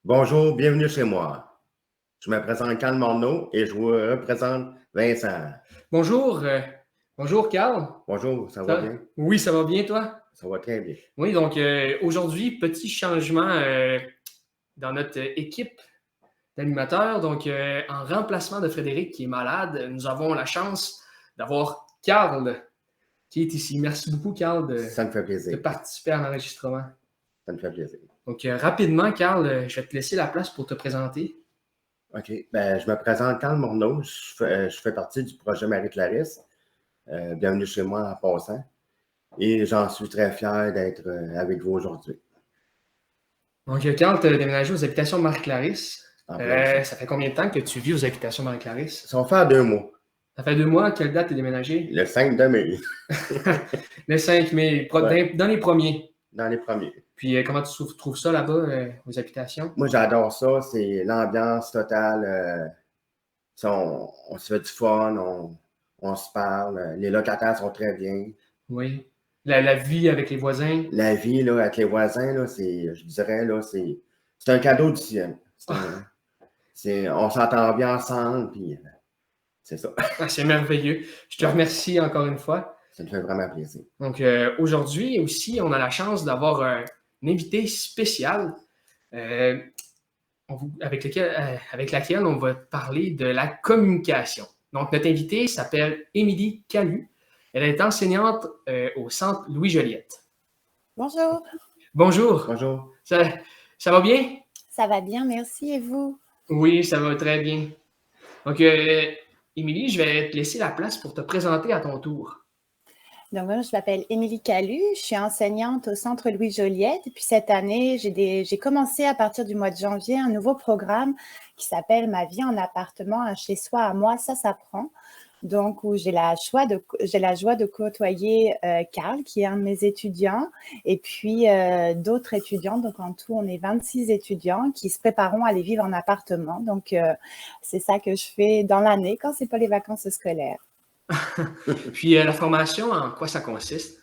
Bonjour, bienvenue chez moi. Je me présente Carl Morneau et je vous représente Vincent. Bonjour, bonjour Carl. Bonjour, ça va bien? Oui, ça va bien toi? Ça va très bien. Oui, donc aujourd'hui, petit changement dans notre équipe d'animateurs. Donc, en remplacement de Frédéric qui est malade, nous avons la chance d'avoir Carl qui est ici. Merci beaucoup, Carl, Ça me fait de plaisir. participer à l'enregistrement. Ça me fait plaisir. Donc, rapidement, Carl, je vais te laisser la place pour te présenter. OK. Je me présente Carl Morneau. Je fais partie du projet Marie-Clarisse. Bienvenue chez moi en passant. Et j'en suis très fier d'être avec vous aujourd'hui. Donc, Carl, tu as déménagé aux habitations de Marie-Clarisse. En plein ça. Ça fait combien de temps que tu vis aux habitations de Marie-Clarisse? Ça va faire 2 mois. Ça fait 2 mois. Quelle date t'es déménagé? Le 5 de mai. Le 5 mai, Ouais. dans les premiers. Dans les premiers. Puis comment tu trouves ça là-bas, aux habitations? Moi, j'adore ça. C'est l'ambiance totale. On se fait du fun, on se parle. Les locataires sont très bien. Oui. La vie avec les voisins. La vie là, avec les voisins, là, je dirais, là, c'est un cadeau du ciel. On s'entend bien ensemble, puis c'est ça. Ah, c'est merveilleux. Je te remercie encore une fois. Ça me fait vraiment plaisir. Donc, aujourd'hui aussi, on a la chance d'avoir un invité spécial avec laquelle on va parler de la communication. Donc, notre invitée s'appelle Émilie Calu. Elle est enseignante au Centre Louis-Joliette. Bonjour. Bonjour. Bonjour. Ça va bien? Ça va bien, merci. Et vous? Oui, ça va très bien. Donc, Émilie, je vais te laisser la place pour te présenter à ton tour. Donc, moi, je m'appelle Émilie Calu, je suis enseignante au Centre Louis-Joliette. Et puis cette année, j'ai commencé à partir du mois de janvier un nouveau programme qui s'appelle Ma vie en appartement, un chez-soi à moi, ça s'apprend. Donc, où j'ai la joie de côtoyer Carl, qui est un de mes étudiants, et puis d'autres étudiants. Donc, en tout, on est 26 étudiants qui se prépareront à aller vivre en appartement. Donc, c'est ça que je fais dans l'année quand c'est pas les vacances scolaires. Puis, la formation, en quoi ça consiste?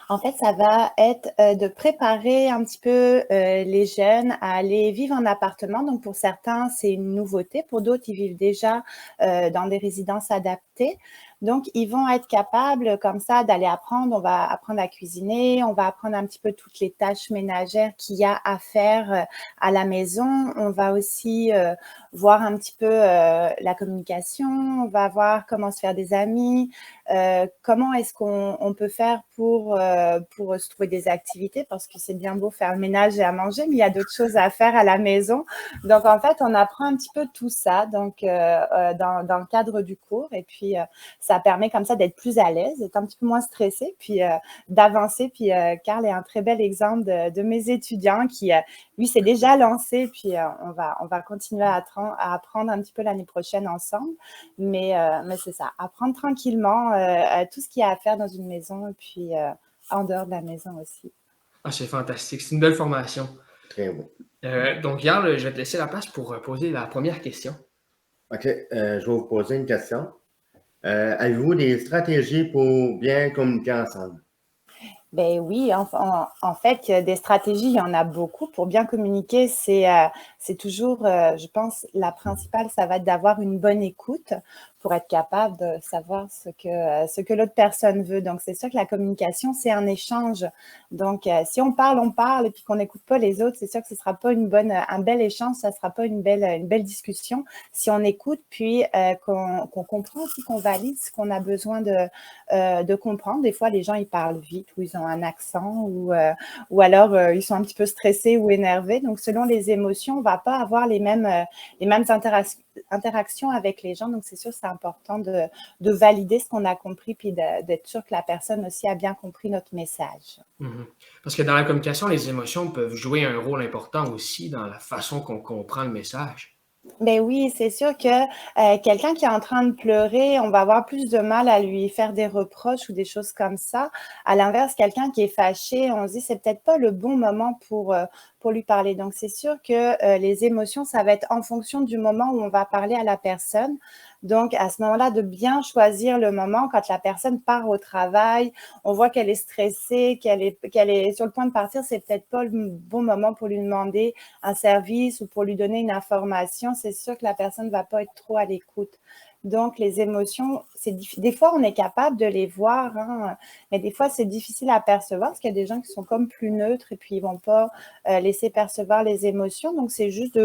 En fait, ça va être de préparer un petit peu les jeunes à aller vivre en appartement. Donc, pour certains, c'est une nouveauté. Pour d'autres, ils vivent déjà dans des résidences adaptées. Donc, ils vont être capables comme ça d'aller apprendre. On va apprendre à cuisiner, on va apprendre un petit peu toutes les tâches ménagères qu'il y a à faire à la maison. On va aussi voir un petit peu la communication, on va voir comment se faire des amis, comment est-ce qu'on peut faire pour se trouver des activités, parce que c'est bien beau faire le ménage et à manger, mais il y a d'autres choses à faire à la maison. Donc, en fait, on apprend un petit peu tout ça donc, dans le cadre du cours. Et puis, ça permet comme ça d'être plus à l'aise, d'être un petit peu moins stressé, puis d'avancer. Puis, Carl est un très bel exemple de mes étudiants qui, lui, s'est déjà lancé. Puis, on va continuer à apprendre un petit peu l'année prochaine ensemble. Mais c'est ça, apprendre tranquillement tout ce qu'il y a à faire dans une maison et puis en dehors de la maison aussi. Ah, c'est fantastique. C'est une belle formation. Très bon. Donc, Yann, je vais te laisser la place pour poser la première question. OK. Je vais vous poser une question. Avez-vous des stratégies pour bien communiquer ensemble? Ben oui, en fait, des stratégies, il y en a beaucoup. Pour bien communiquer, c'est toujours, je pense, la principale, ça va être d'avoir une bonne écoute pour être capable de savoir ce que l'autre personne veut. Donc, c'est sûr que la communication, c'est un échange. Donc, si on parle et puis qu'on n'écoute pas les autres, c'est sûr que ce sera pas un bel échange, ça sera pas une belle discussion. Si on écoute, puis qu'on comprend aussi, qu'on valide ce qu'on a besoin de comprendre. Des fois, les gens, ils parlent vite ou ils ont un accent ou alors ils sont un petit peu stressés ou énervés. Donc, selon les émotions, on ne va pas avoir les mêmes interactions avec les gens. Donc, c'est sûr, c'est important de valider ce qu'on a compris puis d'être sûr que la personne aussi a bien compris notre message. Mm-hmm. Parce que dans la communication, les émotions peuvent jouer un rôle important aussi dans la façon qu'on comprend le message. Ben oui, c'est sûr que quelqu'un qui est en train de pleurer, on va avoir plus de mal à lui faire des reproches ou des choses comme ça. À l'inverse, quelqu'un qui est fâché, on se dit c'est peut-être pas le bon moment pour lui parler. Donc, c'est sûr que les émotions, ça va être en fonction du moment où on va parler à la personne. Donc, à ce moment-là, de bien choisir le moment quand la personne part au travail, on voit qu'elle est stressée, qu'elle est sur le point de partir, c'est peut-être pas le bon moment pour lui demander un service ou pour lui donner une information. C'est sûr que la personne ne va pas être trop à l'écoute. Donc, les émotions, des fois, on est capable de les voir, hein, mais des fois, c'est difficile à percevoir parce qu'il y a des gens qui sont comme plus neutres et puis ils ne vont pas laisser percevoir les émotions. Donc, c'est juste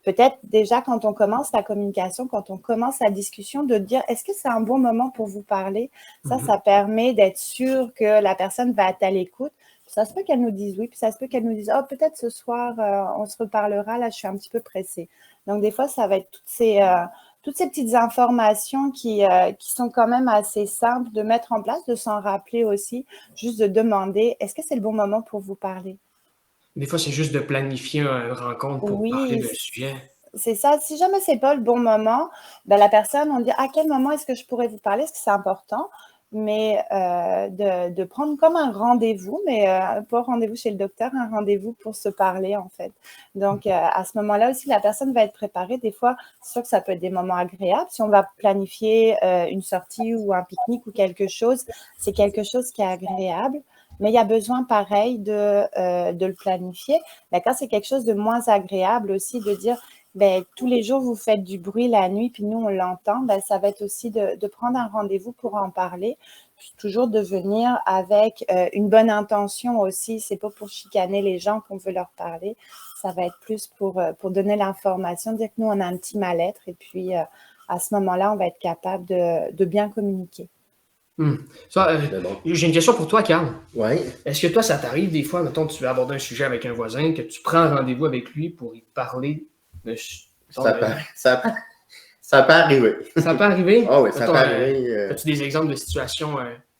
peut-être déjà quand on commence la communication, quand on commence la discussion, de dire est-ce que c'est un bon moment pour vous parler? Ça permet d'être sûr que la personne va être à l'écoute. Ça se peut qu'elle nous dise oui, puis ça se peut qu'elle nous dise oh, peut-être ce soir, on se reparlera, là, je suis un petit peu pressée. Donc, des fois, ça va être toutes ces petites informations qui sont quand même assez simples de mettre en place, de s'en rappeler aussi, juste de demander est-ce que c'est le bon moment pour vous parler? Des fois, c'est juste de planifier une rencontre pour parler Oui, d'un sujet. c'est ça. Si jamais c'est pas le bon moment, ben la personne, on dit à quel moment est-ce que je pourrais vous parler? Est-ce que c'est important? Mais de prendre comme un rendez-vous, mais pas un rendez-vous chez le docteur, un rendez-vous pour se parler en fait. Donc à ce moment-là aussi, la personne va être préparée. Des fois, c'est sûr que ça peut être des moments agréables. Si on va planifier une sortie ou un pique-nique ou quelque chose, c'est quelque chose qui est agréable. Mais il y a besoin, pareil, de le planifier. Mais quand c'est quelque chose de moins agréable aussi, de dire ben, tous les jours, vous faites du bruit la nuit, puis nous, on l'entend, ben, ça va être aussi de prendre un rendez-vous pour en parler. Puis toujours de venir avec une bonne intention aussi. C'est pas pour chicaner les gens qu'on veut leur parler. Ça va être plus pour donner l'information, dire que nous, on a un petit mal-être. Et puis, à ce moment-là, on va être capable de bien communiquer. J'ai une question pour toi, Carl. Oui. Est-ce que toi, ça t'arrive des fois, mettons, tu veux aborder un sujet avec un voisin, que tu prends un rendez-vous avec lui pour y parler ça peut arriver. Ça peut arriver? Ah oui, ça peut arriver. As-tu des exemples de situations?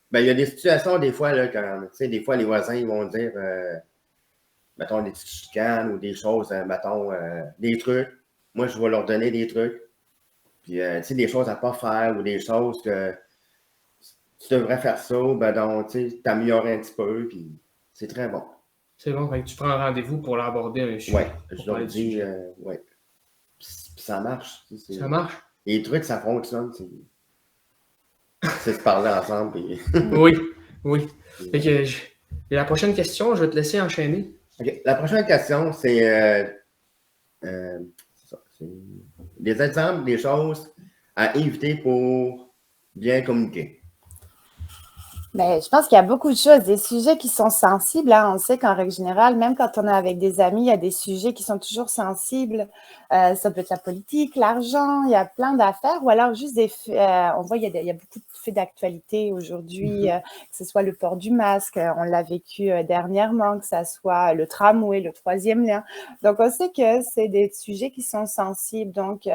Ben, il y a des situations, des fois, là, quand, tu sais, des fois, les voisins, ils vont dire, mettons, des petites chicanes ou des choses, mettons, des trucs. Moi, je vais leur donner des trucs. Puis, tu sais, des choses à ne pas faire ou des choses que tu devrais faire ça, ben donc, tu sais, t'améliorer un petit peu, puis c'est très bon. C'est bon, tu prends un rendez-vous pour l'aborder un sujet. Oui, je leur dis, oui. Puis ça marche. Ça marche? Les trucs, ça fonctionne. C'est se parler ensemble. Puis... oui. Et la prochaine question, je vais te laisser enchaîner. Okay. La prochaine question, c'est des exemples des choses à éviter pour bien communiquer. Mais je pense qu'il y a beaucoup de choses, des sujets qui sont sensibles. Hein. On sait qu'en règle générale, même quand on est avec des amis, il y a des sujets qui sont toujours sensibles. Ça peut être la politique, l'argent, il y a plein d'affaires. Ou alors juste on voit il y a beaucoup de faits d'actualité aujourd'hui, que ce soit le port du masque, on l'a vécu dernièrement, que ce soit le tramway, le troisième lien. Donc, on sait que c'est des sujets qui sont sensibles. Donc,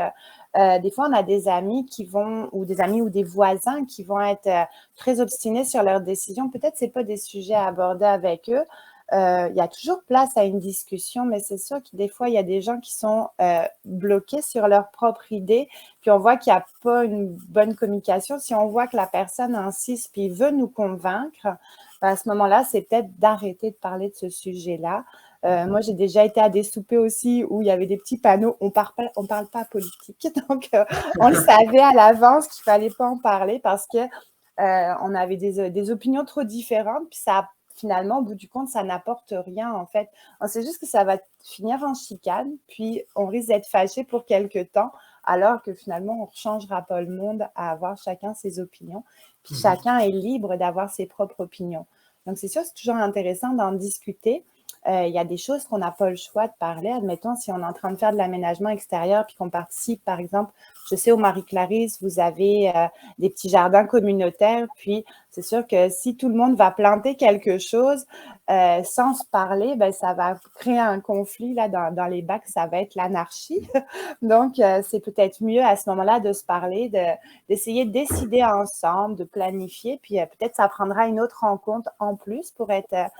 des fois, on a des amis ou des voisins qui vont être très obstinés sur leurs décisions. Peut-être que ce n'est pas des sujets à aborder avec eux. Il y a toujours place à une discussion, mais c'est sûr que des fois, il y a des gens qui sont bloqués sur leur propre idée, puis on voit qu'il n'y a pas une bonne communication. Si on voit que la personne insiste puis veut nous convaincre, ben à ce moment-là, c'est peut-être d'arrêter de parler de ce sujet-là. Moi, j'ai déjà été à des soupers aussi où il y avait des petits panneaux « on parle pas politique ». Donc, on le savait à l'avance qu'il ne fallait pas en parler parce qu'on avait des opinions trop différentes, puis ça finalement, au bout du compte, ça n'apporte rien, en fait. On sait juste que ça va finir en chicane, puis on risque d'être fâché pour quelque temps, alors que finalement, on ne changera pas le monde à avoir chacun ses opinions. Puis chacun est libre d'avoir ses propres opinions. Donc, c'est sûr, c'est toujours intéressant d'en discuter. Il y a des choses qu'on n'a pas le choix de parler. Admettons, si on est en train de faire de l'aménagement extérieur puis qu'on participe, par exemple, je sais, au Marie-Clarisse, vous avez des petits jardins communautaires. Puis, c'est sûr que si tout le monde va planter quelque chose sans se parler, ben, ça va créer un conflit là, dans les bacs. Ça va être l'anarchie. Donc, c'est peut-être mieux à ce moment-là de se parler, d'essayer de décider ensemble, de planifier. Puis, peut-être ça prendra une autre rencontre en plus pour être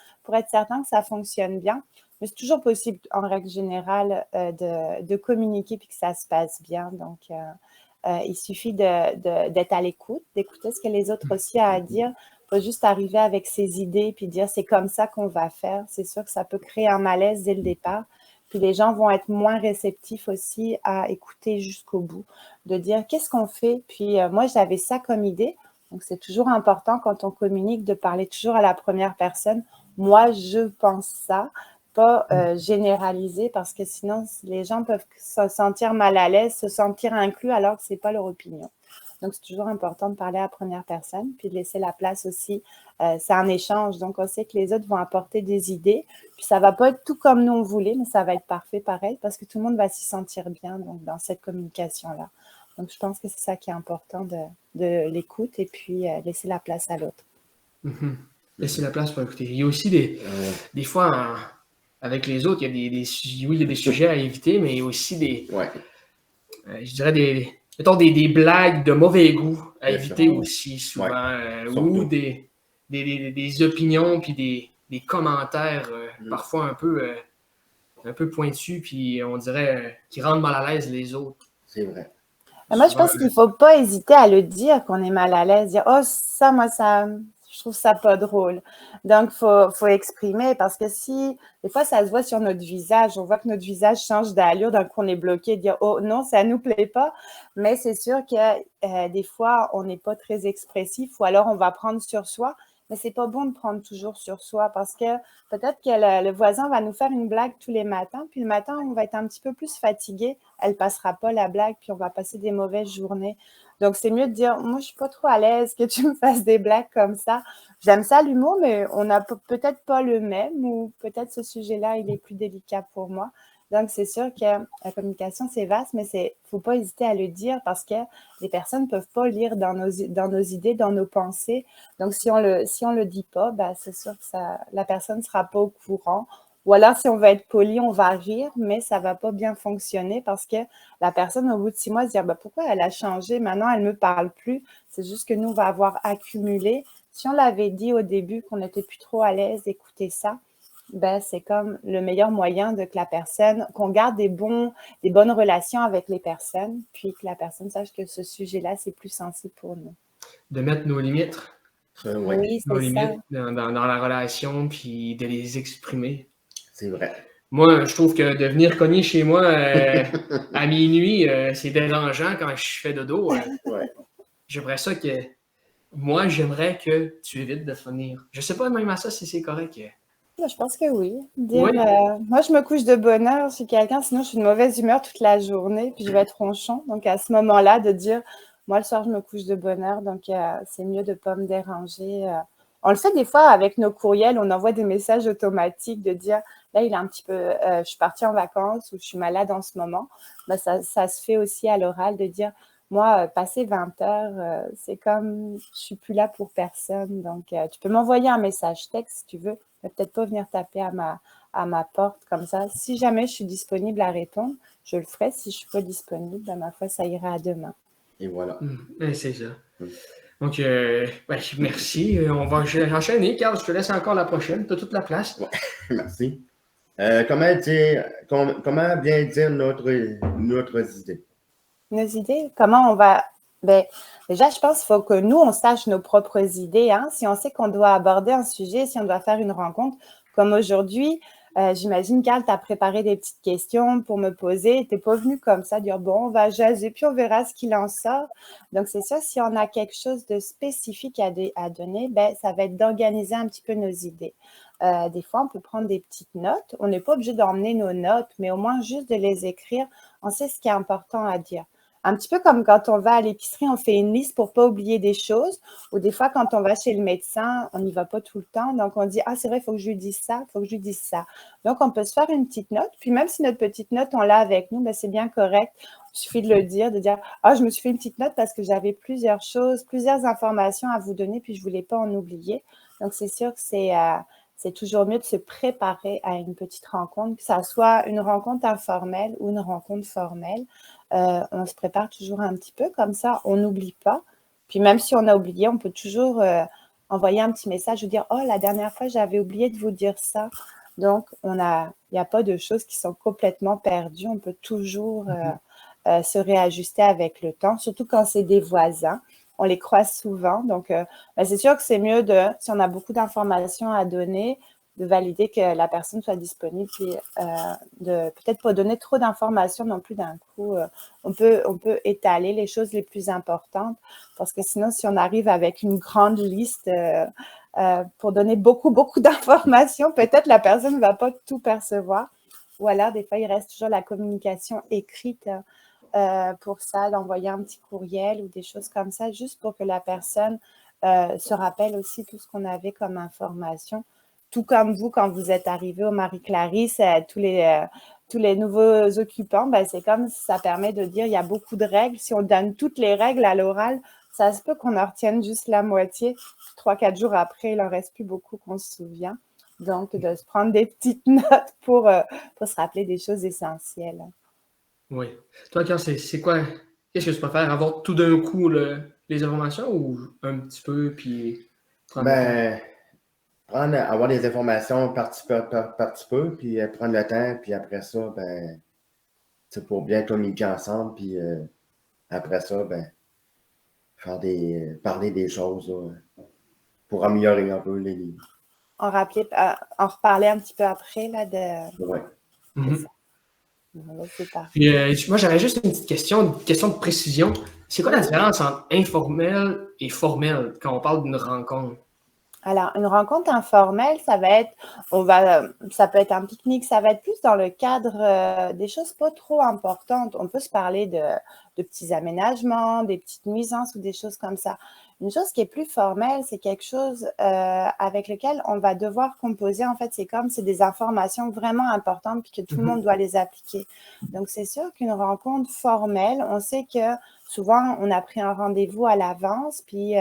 certain que ça fonctionne bien. Mais c'est toujours possible, en règle générale, de communiquer puis que ça se passe bien. Donc, il suffit d'être à l'écoute, d'écouter ce que les autres aussi ont à dire pas juste arriver avec ses idées puis dire c'est comme ça qu'on va faire. C'est sûr que ça peut créer un malaise dès le départ. Puis les gens vont être moins réceptifs aussi à écouter jusqu'au bout, de dire qu'est-ce qu'on fait. Puis moi, j'avais ça comme idée. Donc, c'est toujours important quand on communique de parler toujours à la première personne. Moi, je pense ça, pas généraliser parce que sinon, les gens peuvent se sentir mal à l'aise, se sentir inclus alors que ce n'est pas leur opinion. Donc, c'est toujours important de parler à la première personne, puis de laisser la place aussi. C'est un échange, donc on sait que les autres vont apporter des idées, puis ça ne va pas être tout comme nous on voulait, mais ça va être parfait pareil, parce que tout le monde va s'y sentir bien donc, dans cette communication-là. Donc, je pense que c'est ça qui est important de l'écoute et puis laisser la place à l'autre. Laisser la place pour écouter. Il y a aussi des fois, avec les autres, il y a des sujets à éviter, mais il y a aussi je dirais mettons des blagues de mauvais goût à éviter aussi souvent, ou des opinions puis des commentaires parfois un peu pointus puis on dirait qui rendent mal à l'aise les autres. C'est vrai. Moi, je pense qu'il ne faut pas hésiter à le dire qu'on est mal à l'aise, dire « Oh, ça, moi, je trouve ça pas drôle. » Donc, faut exprimer parce que des fois, ça se voit sur notre visage. On voit que notre visage change d'allure, donc on est bloqué, dire « Oh non, ça ne nous plaît pas. » Mais c'est sûr que des fois, on n'est pas très expressif ou alors on va prendre sur soi. Mais c'est pas bon de prendre toujours sur soi parce que peut-être que le voisin va nous faire une blague tous les matins, puis le matin, on va être un petit peu plus fatigué. Elle passera pas la blague, puis on va passer des mauvaises journées. Donc, c'est mieux de dire, moi, je suis pas trop à l'aise que tu me fasses des blagues comme ça. J'aime ça, l'humour, mais on n'a peut-être pas le même ou peut-être ce sujet-là, il est plus délicat pour moi. Donc, c'est sûr que la communication, c'est vaste, mais faut pas hésiter à le dire parce que les personnes ne peuvent pas lire dans nos idées, dans nos pensées. Donc, si on le dit pas, ben, c'est sûr que la personne ne sera pas au courant. Ou alors, si on veut être poli, on va rire, mais ça ne va pas bien fonctionner parce que la personne, au bout de 6 mois, se dit pourquoi elle a changé? Maintenant, elle ne me parle plus. C'est juste que nous, on va avoir accumulé. Si on l'avait dit au début qu'on n'était plus trop à l'aise d'écouter ça, ben, c'est comme le meilleur moyen de que la personne, qu'on garde des bonnes relations avec les personnes, puis que la personne sache que ce sujet-là, c'est plus sensible pour nous. De mettre nos limites. Oui, nos c'est limites ça. dans la relation, puis de les exprimer. C'est vrai. Moi, je trouve que de venir cogner chez moi à minuit, c'est dérangeant quand je fais dodo. J'aimerais ça que... Moi, j'aimerais que tu évites de venir. Je sais pas même à ça si c'est correct. Je pense que oui. Moi, je me couche de bonne heure chez quelqu'un, sinon je suis de mauvaise humeur toute la journée, puis je vais être ronchon. Donc, à ce moment-là, de dire, moi, le soir, je me couche de bonne heure, donc c'est mieux de ne pas me déranger. On le fait des fois avec nos courriels, on envoie des messages automatiques de dire, là, il est un petit peu, je suis partie en vacances ou je suis malade en ce moment. Ben, ça se fait aussi à l'oral de dire, moi, passer 20 heures, c'est comme je suis plus là pour personne. Donc, tu peux m'envoyer un message texte si tu veux, mais peut-être pas venir taper à ma porte comme ça. Si jamais je suis disponible à répondre, je le ferai. Si je ne suis pas disponible, ben, ma foi, ça ira à demain. Et voilà. C'est ça. Donc, merci. On va enchaîner. Carl, je te laisse encore la prochaine. Tu as toute la place. Ouais. Merci. Comment bien dire notre idée? Nos idées? Comment on va... Ben, déjà, je pense qu'il faut que nous, on sache nos propres idées. Hein? Si on sait qu'on doit aborder un sujet, si on doit faire une rencontre, comme aujourd'hui, j'imagine, Carl, tu as préparé des petites questions pour me poser. Tu n'es pas venu comme ça, dire, bon, on va jaser, puis on verra ce qu'il en sort. Donc, c'est sûr, si on a quelque chose de spécifique à donner, ben, ça va être d'organiser un petit peu nos idées. Des fois, on peut prendre des petites notes. On n'est pas obligé d'emmener nos notes, mais au moins juste de les écrire. On sait ce qui est important à dire. Un petit peu comme quand on va à l'épicerie, on fait une liste pour ne pas oublier des choses. Ou des fois, quand on va chez le médecin, on n'y va pas tout le temps. Donc, on dit, ah, c'est vrai, il faut que je lui dise ça, il faut que je lui dise ça. Donc, on peut se faire une petite note. Puis même si notre petite note, on l'a avec nous, ben, c'est bien correct. Il suffit de le dire, de dire, ah, je me suis fait une petite note parce que j'avais plusieurs choses, plusieurs informations à vous donner, puis je ne voulais pas en oublier. Donc, c'est sûr que c'est toujours mieux de se préparer à une petite rencontre, que ça soit une rencontre informelle ou une rencontre formelle. On se prépare toujours un petit peu, comme ça, on n'oublie pas. Puis même si on a oublié, on peut toujours envoyer un petit message ou dire « Oh, la dernière fois, j'avais oublié de vous dire ça. » Donc, il n'y a pas de choses qui sont complètement perdues. On peut toujours se réajuster avec le temps, surtout quand c'est des voisins. on les croise souvent. Donc, c'est sûr que c'est mieux si on a beaucoup d'informations à donner, de valider que la personne soit disponible, puis de peut-être pas donner trop d'informations non plus d'un coup. On peut étaler les choses les plus importantes, parce que sinon, si on arrive avec une grande liste pour donner beaucoup d'informations, peut-être la personne ne va pas tout percevoir. Ou alors, des fois, il reste toujours la communication écrite pour ça, d'envoyer un petit courriel ou des choses comme ça, juste pour que la personne se rappelle aussi tout ce qu'on avait comme information. Tout comme vous, quand vous êtes arrivé au Marie-Clarisse, tous les nouveaux occupants, c'est comme ça permet de dire il y a beaucoup de règles. Si on donne toutes les règles à l'oral, ça se peut qu'on en retienne juste la moitié. 3-4 jours après, il n'en reste plus beaucoup qu'on se souvient. Donc, de se prendre des petites notes pour se rappeler des choses essentielles. Oui. Toi, Carl, c'est quoi? Qu'est-ce que tu préfères? Avoir tout d'un coup les informations ou un petit peu, puis prendre le temps? Avoir des informations par petit peu, puis prendre le temps, puis après ça, c'est pour bien communiquer ensemble, puis après ça, parler des choses là, pour améliorer un peu les livres. On reparlait un petit peu après là, de Ouais. ça. C'est parfait. Puis, moi, j'avais juste une question de précision. C'est quoi la différence entre informel et formel quand on parle d'une rencontre? Alors, une rencontre informelle, ça peut être un pique-nique, ça va être plus dans le cadre des choses pas trop importantes. On peut se parler de petits aménagements, des petites nuisances ou des choses comme ça. Une chose qui est plus formelle, c'est quelque chose avec lequel on va devoir composer. En fait, c'est des informations vraiment importantes puis que tout le monde doit les appliquer. Donc, c'est sûr qu'une rencontre formelle, on sait que souvent, on a pris un rendez-vous à l'avance, puis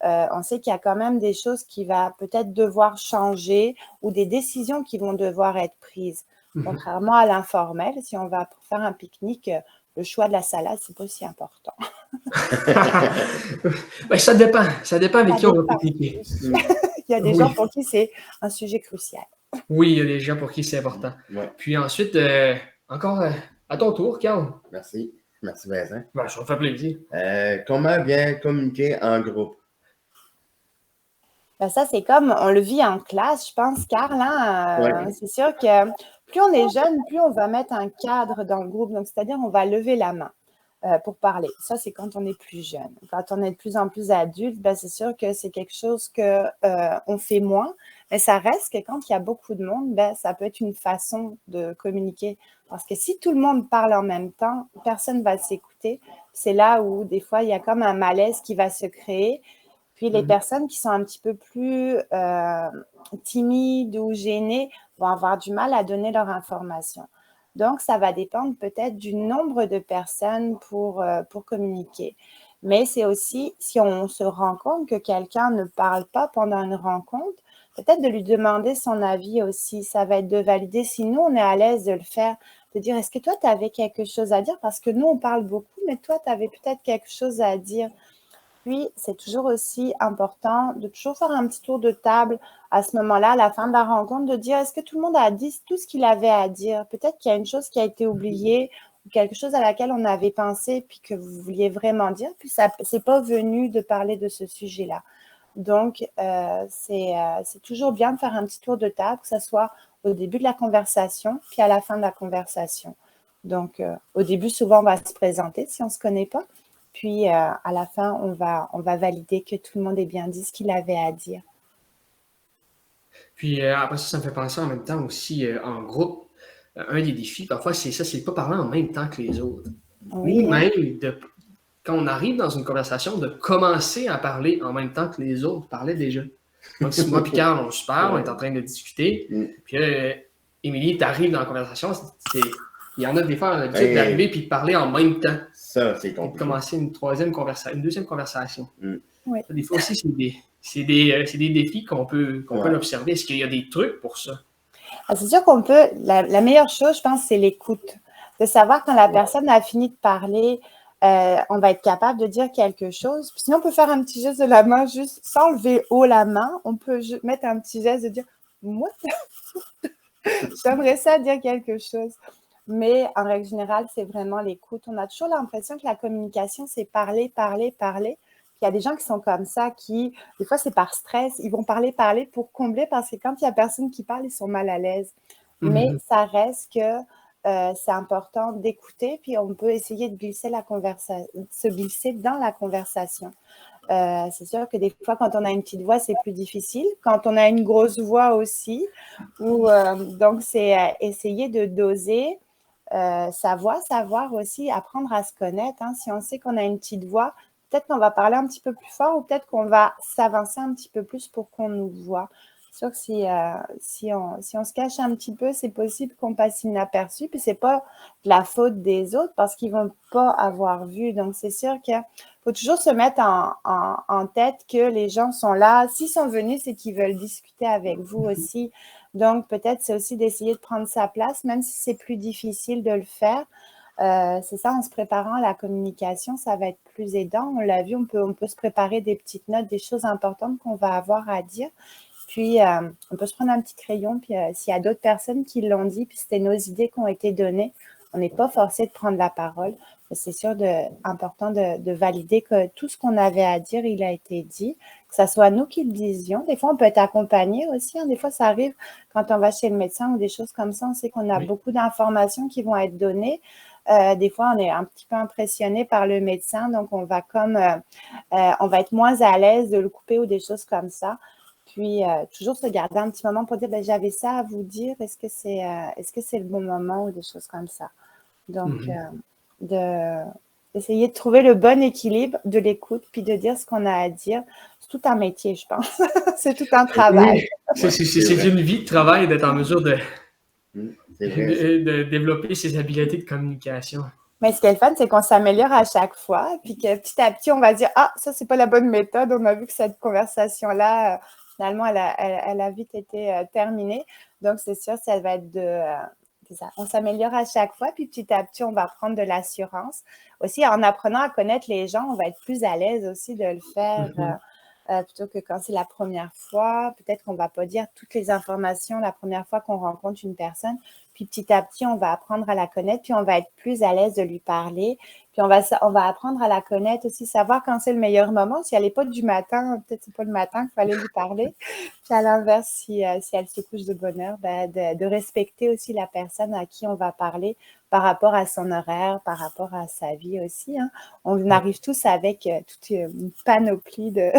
on sait qu'il y a quand même des choses qui vont peut-être devoir changer ou des décisions qui vont devoir être prises. Contrairement à l'informel, si on va faire un pique-nique, le choix de la salade, c'est pas si important. Ça dépend. Ça dépend avec qui on va pique-niquer. Il y a des gens pour qui c'est un sujet crucial. Oui, il y a des gens pour qui c'est important. Ouais. Puis ensuite, encore à ton tour, Carl. Merci. Merci, Vincent. Ça me fait plaisir. Comment bien communiquer en groupe? Ça, c'est comme on le vit en classe, je pense, Carl. Ouais. C'est sûr que plus on est jeune, plus on va mettre un cadre dans le groupe. Donc, c'est-à-dire, on va lever la main pour parler. Ça, c'est quand on est plus jeune. Quand on est de plus en plus adulte, c'est sûr que c'est quelque chose qu'on fait moins. Mais ça reste que quand il y a beaucoup de monde, ça peut être une façon de communiquer. Parce que si tout le monde parle en même temps, personne ne va s'écouter. C'est là où, des fois, il y a comme un malaise qui va se créer. Puis les personnes qui sont un petit peu plus timides ou gênées vont avoir du mal à donner leur information. Donc, ça va dépendre peut-être du nombre de personnes pour communiquer. Mais c'est aussi, si on se rend compte que quelqu'un ne parle pas pendant une rencontre, peut-être de lui demander son avis aussi. Ça va être de valider si nous, on est à l'aise de le faire, de dire, est-ce que toi, tu avais quelque chose à dire? Parce que nous, on parle beaucoup, mais toi, tu avais peut-être quelque chose à dire. Puis, c'est toujours aussi important de toujours faire un petit tour de table à ce moment-là, à la fin de la rencontre, de dire est-ce que tout le monde a dit tout ce qu'il avait à dire? Peut-être qu'il y a une chose qui a été oubliée ou quelque chose à laquelle on avait pensé puis que vous vouliez vraiment dire, puis ça c'est pas venu de parler de ce sujet-là. Donc, c'est toujours bien de faire un petit tour de table, que ce soit au début de la conversation puis à la fin de la conversation. Donc, au début, souvent, on va se présenter si on ne se connaît pas. Puis, à la fin, on va valider que tout le monde ait bien dit ce qu'il avait à dire. Puis après ça me fait penser en même temps aussi en groupe. Un des défis, parfois, c'est ça, c'est de pas parler en même temps que les autres. Oui. Ou même, quand on arrive dans une conversation, de commencer à parler en même temps que les autres parlaient déjà. Donc, si moi et Carl, on se parle, on est en train de discuter, puis Émilie, t'arrives dans la conversation, il y en a des fois l'habitude d'arriver puis de parler en même temps. Ça, c'est compliqué. Et de commencer une deuxième conversation. Oui. Des fois aussi, c'est des défis qu'on peut observer. Est-ce qu'il y a des trucs pour ça? C'est sûr qu'on peut. La meilleure chose, je pense, c'est l'écoute. De savoir quand la personne a fini de parler, on va être capable de dire quelque chose. Puis sinon, on peut faire un petit geste de la main, juste sans lever haut la main. On peut mettre un petit geste de dire moi, j'aimerais ça dire quelque chose. Mais en règle générale, c'est vraiment l'écoute. On a toujours l'impression que la communication, c'est parler, parler, parler. Il y a des gens qui sont comme ça, qui, des fois, c'est par stress. Ils vont parler pour combler parce que quand il n'y a personne qui parle, ils sont mal à l'aise. Mais ça reste que c'est important d'écouter, puis on peut essayer de glisser se glisser dans la conversation. C'est sûr que des fois, quand on a une petite voix, c'est plus difficile. Quand on a une grosse voix aussi. Donc, c'est essayer de doser sa voix, savoir aussi apprendre à se connaître. Hein. Si on sait qu'on a une petite voix, peut-être qu'on va parler un petit peu plus fort ou peut-être qu'on va s'avancer un petit peu plus pour qu'on nous voit. C'est sûr que si on se cache un petit peu, c'est possible qu'on passe inaperçu. Puis, ce n'est pas de la faute des autres parce qu'ils ne vont pas avoir vu. Donc, c'est sûr qu'il faut toujours se mettre en tête que les gens sont là. S'ils sont venus, c'est qu'ils veulent discuter avec vous aussi. Donc, peut-être c'est aussi d'essayer de prendre sa place, même si c'est plus difficile de le faire. C'est ça, en se préparant à la communication, ça va être plus aidant. On l'a vu, on peut se préparer des petites notes, des choses importantes qu'on va avoir à dire. Puis, on peut se prendre un petit crayon, puis s'il y a d'autres personnes qui l'ont dit, puis c'était nos idées qui ont été données, on n'est pas forcé de prendre la parole. C'est sûr important de valider que tout ce qu'on avait à dire, il a été dit, que ce soit nous qui le disions. Des fois, on peut être accompagné aussi. Hein. Des fois, ça arrive quand on va chez le médecin ou des choses comme ça. On sait qu'on a beaucoup d'informations qui vont être données. Des fois, on est un petit peu impressionné par le médecin, donc on va être moins à l'aise de le couper ou des choses comme ça. Puis, toujours se garder un petit moment pour dire, j'avais ça à vous dire, est-ce que c'est le bon moment ou des choses comme ça. Donc, d'essayer de trouver le bon équilibre de l'écoute, puis de dire ce qu'on a à dire. C'est tout un métier, je pense. C'est tout un travail. Oui, c'est une vie de travail d'être en mesure de développer ses habiletés de communication. Mais ce qui est le fun, c'est qu'on s'améliore à chaque fois, puis que petit à petit, on va dire « Ah, ça, c'est pas la bonne méthode. On a vu que cette conversation-là, finalement, elle a vite été terminée. » Donc, c'est sûr, ça va être on s'améliore à chaque fois, puis petit à petit, on va prendre de l'assurance. Aussi, en apprenant à connaître les gens, on va être plus à l'aise aussi de le faire plutôt que quand c'est la première fois. Peut-être qu'on ne va pas dire toutes les informations la première fois qu'on rencontre une personne. Puis petit à petit, on va apprendre à la connaître, puis on va être plus à l'aise de lui parler. Puis on va apprendre à la connaître aussi, savoir quand c'est le meilleur moment. Si elle n'est pas du matin, peut-être c'est pas le matin qu'il fallait lui parler. Puis à l'inverse, si elle se couche de bonne heure, de respecter aussi la personne à qui on va parler par rapport à son horaire, par rapport à sa vie aussi. Hein. On arrive tous avec toute une panoplie de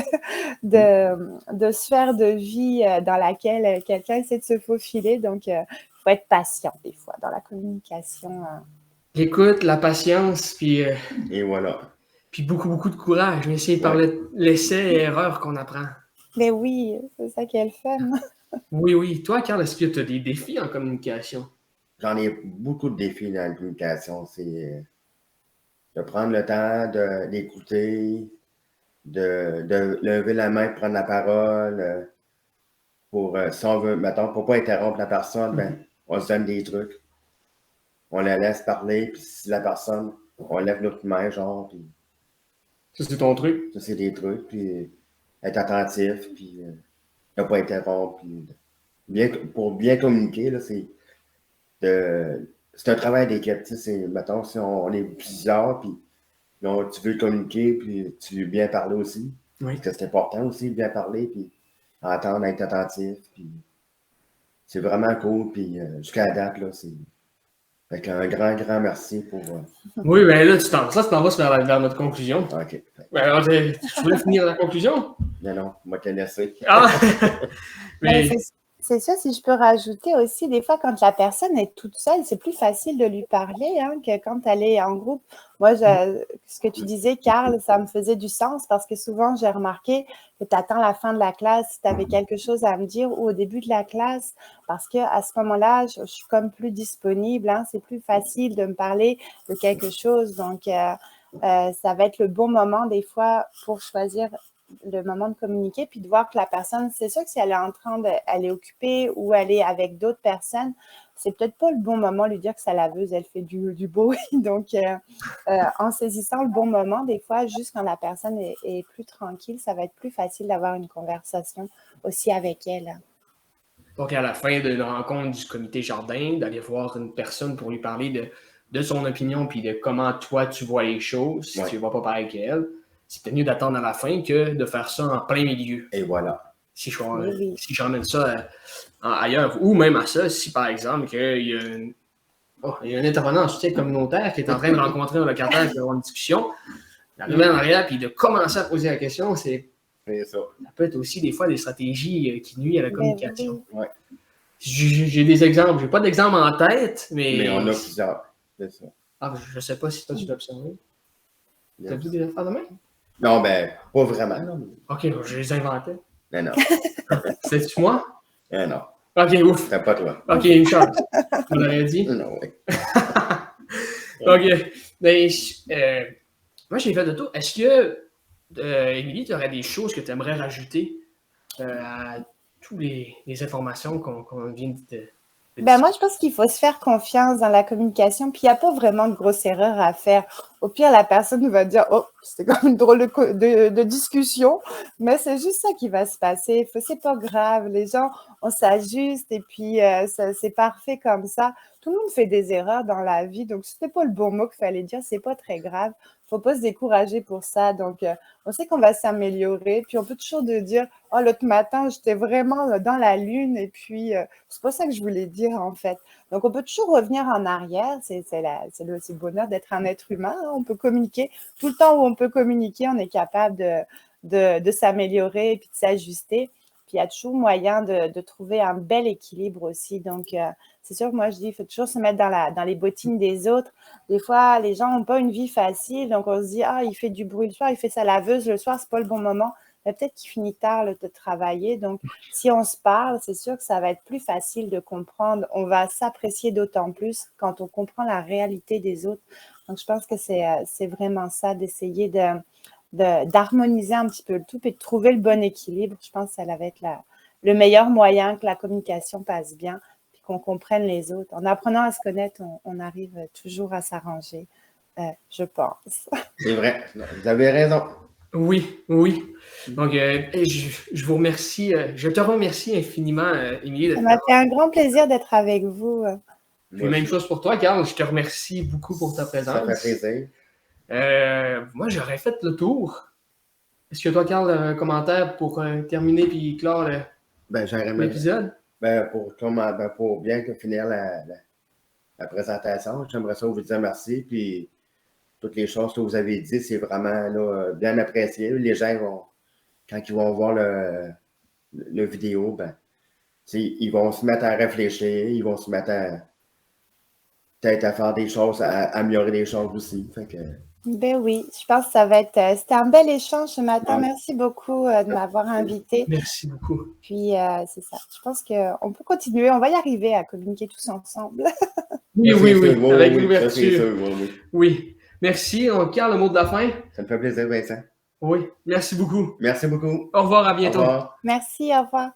sphères de vie dans laquelle quelqu'un essaie de se faufiler. Donc, faut être patient des fois dans la communication. L'écoute, la patience, puis et voilà. Puis beaucoup de courage. Mais c'est par l'essai et l'erreur qu'on apprend. Mais oui, c'est ça qui est le fun. Oui. Toi, Carl, est-ce que tu as des défis en communication? J'en ai beaucoup de défis dans la communication. C'est de prendre le temps d'écouter, de lever la main, prendre la parole. Si on veut, mettons, pour ne pas interrompre la personne, on se donne des trucs. On la laisse parler, puis si la personne, on lève notre main, genre, puis... Ça, c'est ton truc? Ça, c'est des trucs, puis être attentif, puis ne pas interrompre, puis pour bien communiquer, là, c'est un travail d'équipe, tu sais, mettons, si on est plusieurs, puis tu veux communiquer, puis tu veux bien parler aussi. Oui. Parce que c'est important aussi de bien parler, puis entendre, être attentif, puis c'est vraiment cool, puis jusqu'à la date, là, c'est... Fait qu'un grand merci pour... Oui, bien là, tu t'en vas vers notre conclusion. OK. Ben, alors, tu voulais finir la conclusion? Non, on va te laisser. Ah! Mais c'est ça, si je peux rajouter aussi, des fois, quand la personne est toute seule, c'est plus facile de lui parler hein, que quand elle est en groupe. Moi, ce que tu disais, Carl, ça me faisait du sens parce que souvent, j'ai remarqué que tu attends la fin de la classe si tu avais quelque chose à me dire ou au début de la classe parce qu'à ce moment-là, je suis comme plus disponible. Hein, c'est plus facile de me parler de quelque chose. Donc, ça va être le bon moment des fois pour choisir le moment de communiquer, puis de voir que la personne, c'est sûr que si elle est elle est occupée ou elle est avec d'autres personnes, c'est peut-être pas le bon moment de lui dire que sa laveuse, elle fait du bruit. Donc, en saisissant le bon moment, des fois, juste quand la personne est plus tranquille, ça va être plus facile d'avoir une conversation aussi avec elle. Donc, à la fin d'une rencontre du comité jardin, d'aller voir une personne pour lui parler de son opinion puis de comment toi, tu vois les choses, si tu ne vois pas pareil qu'elle. c'est peut-être mieux d'attendre à la fin que de faire ça en plein milieu. Et voilà. Si j'emmène ça ailleurs. Ou même à ça, si par exemple, il y a un intervenant en soutien communautaire qui est en train de rencontrer un locataire qui va avoir une discussion, d'arriver en arrière et de commencer à poser la question, ça peut être aussi des fois des stratégies qui nuisent à la communication. Ouais. J'ai des exemples. J'ai pas d'exemple en tête, mais on a plusieurs. C'est ça. Ah, je sais pas si toi tu l'as observé. T'as vu des affaires de même? Non, ben, pas vraiment. Non. Ok, je les inventais. Non. C'est-tu moi? Non. Ok, ouf. C'est pas toi. Ok, une chance. On l'aurait dit? Non, oui. Ok. Mais, moi, j'ai fait de tout. Est-ce que, Émilie, tu aurais des choses que tu aimerais rajouter à toutes les informations qu'on vient de Ben moi, je pense qu'il faut se faire confiance dans la communication, puis il n'y a pas vraiment de grosse erreur à faire. Au pire, la personne va dire « Oh, c'était comme une drôle de discussion », mais c'est juste ça qui va se passer. C'est pas grave, les gens, on s'ajuste et puis c'est parfait comme ça. Tout le monde fait des erreurs dans la vie, donc si c'était pas le bon mot qu'il fallait dire, c'est pas très grave. Faut pas se décourager pour ça. Donc, on sait qu'on va s'améliorer, puis on peut toujours dire « Oh, l'autre matin, j'étais vraiment dans la lune et puis c'est pas ça que je voulais dire en fait. » Donc, on peut toujours revenir en arrière. C'est le bonheur d'être un être humain. Hein. On peut communiquer. Tout le temps où on peut communiquer, on est capable de s'améliorer et puis de s'ajuster. Puis, il y a toujours moyen de trouver un bel équilibre aussi. Donc, c'est sûr que moi, je dis, il faut toujours se mettre dans les bottines des autres. Des fois, les gens n'ont pas une vie facile. Donc, on se dit, ah, il fait du bruit le soir, il fait sa laveuse le soir, c'est pas le bon moment. Mais peut-être qu'il finit tard de travailler. Donc, si on se parle, c'est sûr que ça va être plus facile de comprendre. On va s'apprécier d'autant plus quand on comprend la réalité des autres. Donc, je pense que c'est vraiment ça, d'essayer d'harmoniser un petit peu le tout et de trouver le bon équilibre. Je pense que ça va être le meilleur moyen que la communication passe bien puis qu'on comprenne les autres. En apprenant à se connaître, on arrive toujours à s'arranger, je pense. C'est vrai. Vous avez raison. Oui. Donc, je vous remercie. Je te remercie infiniment, Émilie. Ça m'a fait un grand plaisir d'être avec vous. Puis même chose pour toi, Carl. Je te remercie beaucoup pour ta présence. Ça fait plaisir. Moi, j'aurais fait le tour. Est-ce que toi, Carl, un commentaire pour terminer puis clore l'épisode? Pour bien finir la présentation, j'aimerais ça vous dire merci. Puis toutes les choses que vous avez dites, c'est vraiment là, bien apprécié. Les gens, quand ils vont voir le vidéo, ils vont se mettre à réfléchir, ils vont se mettre peut-être à faire des choses, à améliorer des choses aussi. Fait que... Ben oui, je pense que ça va être... C'était un bel échange ce matin. Ouais. Merci beaucoup de m'avoir invité. Merci beaucoup. Puis, c'est ça. Je pense qu'on peut continuer. On va y arriver à communiquer tous ensemble. Oui. Avec l'ouverture. Oui. Merci. On Carl, le mot de la fin. Ça me fait plaisir, Vincent. Oui. Merci beaucoup. Merci beaucoup. Au revoir. À bientôt. Au revoir. Merci. Au revoir.